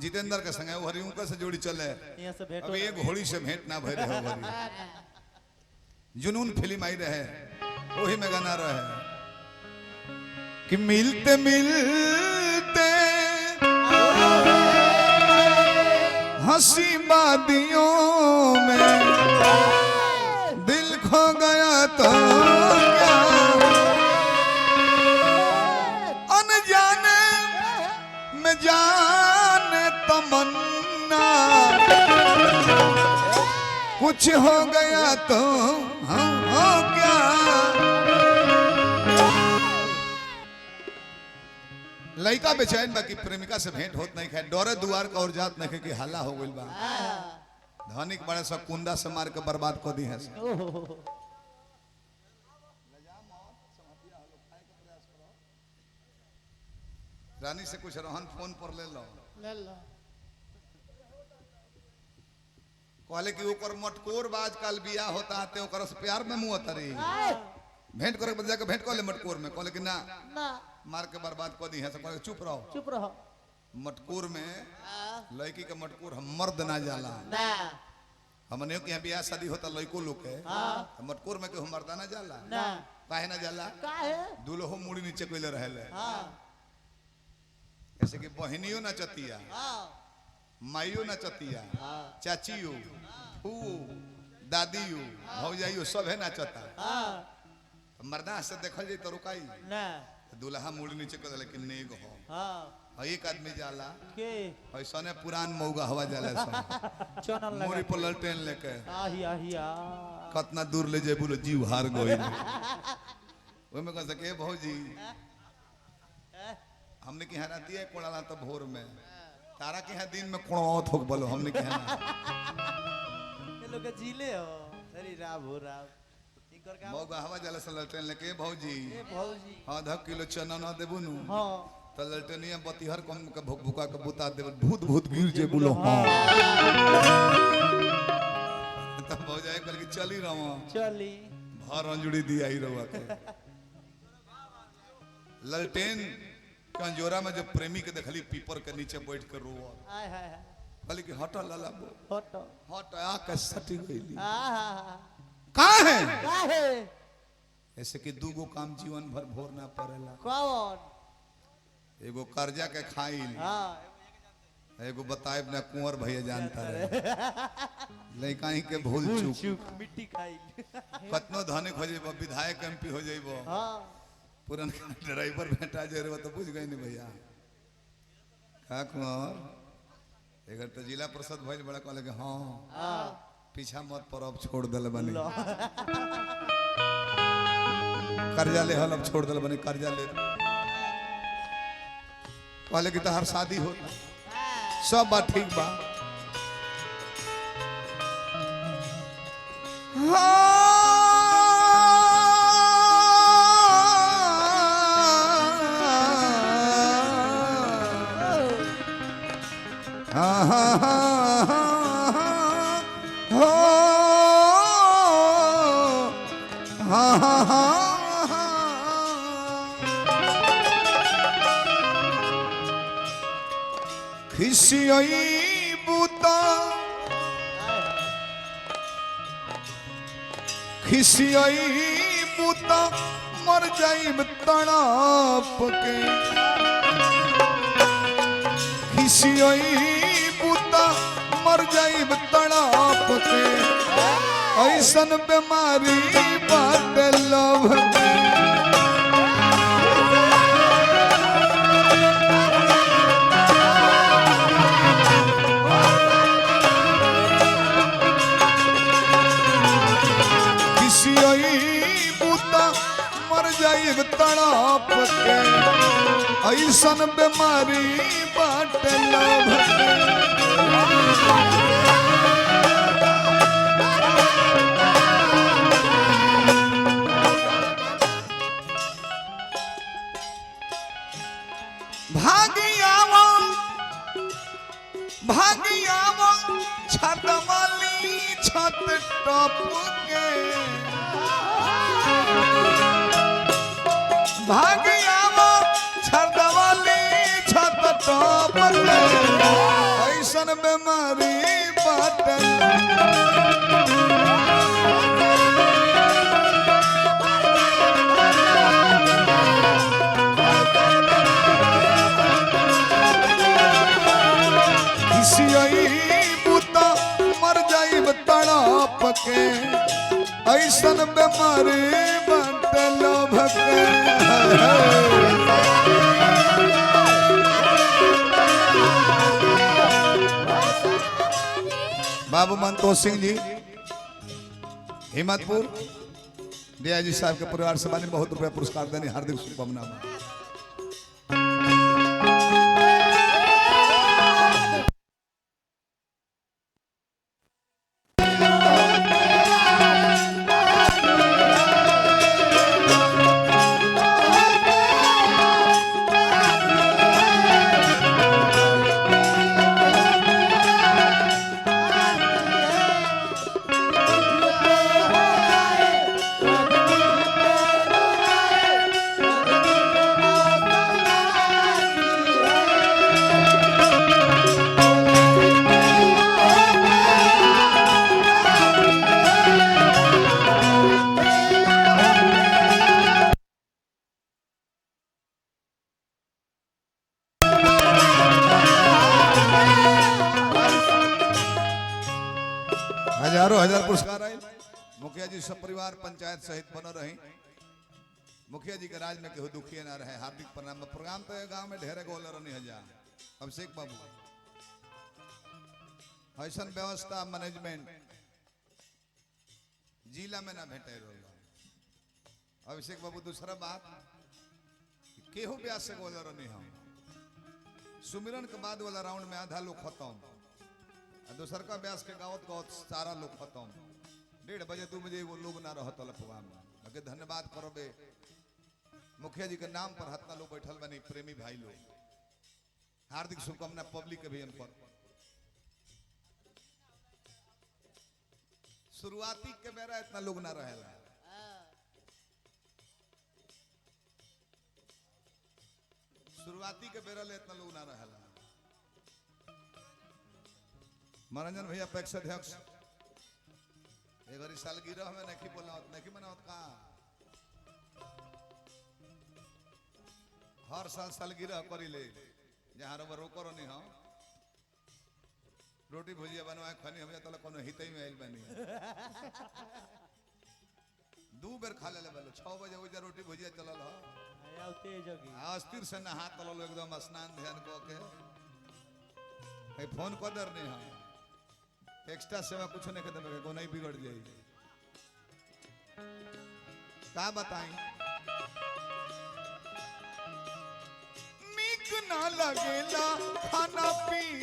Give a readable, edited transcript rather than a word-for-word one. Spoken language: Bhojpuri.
जितेंद्र के संग हरी उनका से जोड़ी चले अभी एक घोड़ी से भेंट ना भय रहे हो जुनून फिल्म आई रहे वही में गाना रहे कि मिलते मिलते हंसी वादियों में दिल खो गया तो क्या अनजाने में जाने तमन्ना कुछ हो गया तो हो क्या लड़का बेचैन बाकी प्रेमिका से भेंट होत नहीं खाए डोरे दुआर का और जात नहीं कि हल्ला हो गइल बा धनिक बड़े सब कुंदा से मार के बर्बाद कर दी है रानी से कुछ रोहन फोन पर ले लो कहले कि ओकर मटकोर बाज काल बिया होता ते ओकर से प्यार में मुंह तरी भेंट करे बजा के भेंट कर ले मटकोर में कहले कि ना मार के बर्बाद कर दी है सब चुप रहो मटकोर में लड़की का मटकोर हम मर्द ना जाला हमने के यहाँ ब्याह शादी होता लड़को लोग के मटकोर में के मर्दा ना जाला काहे ना जाला दूल्हो मुड़ी नीचे कोइले रहले ऐसे कि बहनियो ना चतिया माइयो ना चतिया चाचियो फू दादियो भौजाइयो सब है ना चता मर्दा से देखल जाए तो रुकाई दूल्हा मुड़ी नीचे कर लेकिन नेग हो एक आदमी जाला ऐसा ने पुरान मौगा हवा जाला मोरी पर ललटेन लेके कितना दूर ले जाए बोलो जीव हार गई वो में कह सके भौजी हमने के यहाँ राती है कोड़ाला तो भोर में तारा के यहाँ दिन में कोड़ाओ थोक बोलो हमने के यहाँ लोग जीले हो अरे राव हो राव मौगा हवा जाला से ललटेन लेके भौजी आधा किलो चना ना देबू नु तो ललटनिया बतिहर कम के भूक भूका के बुता दे भूत भूत गिर जे बोलो हां तब हो जाए कर के चली भर अंजुड़ी दी आई रवा के ललटेन कंजोरा में जब प्रेमी के देखली पीपर के नीचे बैठ कर रो हाय हाय कहली कि हट लाला हट आ के सटी गईली कहां है ऐसे कि दूगो काम जीवन भर भोर ना पड़ेला कौन एगो कर्जा के खाइल एगो बताए ना कुंवर भैया जानता रहे लड़का के भूल चूक मिट्टी खाइल कतनो धनिक हो जाइबो विधायक एमपी हो जाइबो पुरन ड्राइवर भेटा जे रे तो बुझ गई नहीं भैया का कुंवर एगर तो जिला परिषद भइल बड़ा कहले कि हां पीछा मत पर अब छोड़ दल बनी कर्जा ले हल अब छोड़ दल बनी कर्जा ले कहले कि तोहर शादी हो सब बात ठीक बा खिसियाई बूता मर जाइब तड़प के खिसियाई बूता मर जाइब तड़प के ऐसन बीमारी बात लव के तड़प के ऐसन बीमारी बाट लव भागियावा छत वाली छत टप के भागियावा छत वाली छत टप के ऐसन बीमारी बाटे बुता मर जाइब तड़प के ऐसन बीमारी बाटे लोभ के बाबू मंतोष सिंह जी हिम्मतपुर दया जी साहब के परिवार से मैंने बहुत रुपया पुरस्कार देने हार्दिक शुभकामनाएं। हजारों हजार पुरस्कार आए। मुखिया जी सब परिवार पंचायत सहित बन रही। मुखिया जी के राज में केहू दुखिए ना रहे। हार्दिक प्रणाम। प्रोग्राम तो गांव में ढेरे गोल रहनी हजार अभिषेक बाबू ऐसा व्यवस्था मैनेजमेंट जिला में ना भेटे अभिषेक बाबू। दूसरा बात केहू ब्यास से गोल रहनी हम सुमिरन के बाद वाला राउंड में आधा लोग खत्म दूसर का ब्यास के गावत गावत सारा लोग खत्म 1:30 बजे 2 बजे वो लोग ना रहत प्रोग्राम में। अगे धन्यवाद करबे मुखिया जी के नाम पर हतना लोग बैठल बनी प्रेमी भाई लोग हार्दिक शुभकामना पब्लिक के भी पर शुरुआती के बेरा इतना लोग ना रहेला शुरुआती के बेरा ले इतना लोग ना रहेला। मनोरंजन भैया पैक्स अध्यक्ष एक सालगिरह में नहीं बोला नहीं मनावत का हर साल सालगिरह करी ले जहाँ रोको नहीं हम रोटी भुजिया बनवाए खनी हम तला कोनो हितई में आइल बनी 2 बेर खा ले 6 बजे उजा रोटी भुजिया चलल हो अस्थिर से नहा तलल एकदम स्नान ध्यान को के फोन को दर नहीं हम एक्स्ट्रा सेवा कुछ नहीं करते को नहीं बिगड़ जाएगी का बताएं नीक ना लगेला खाना पी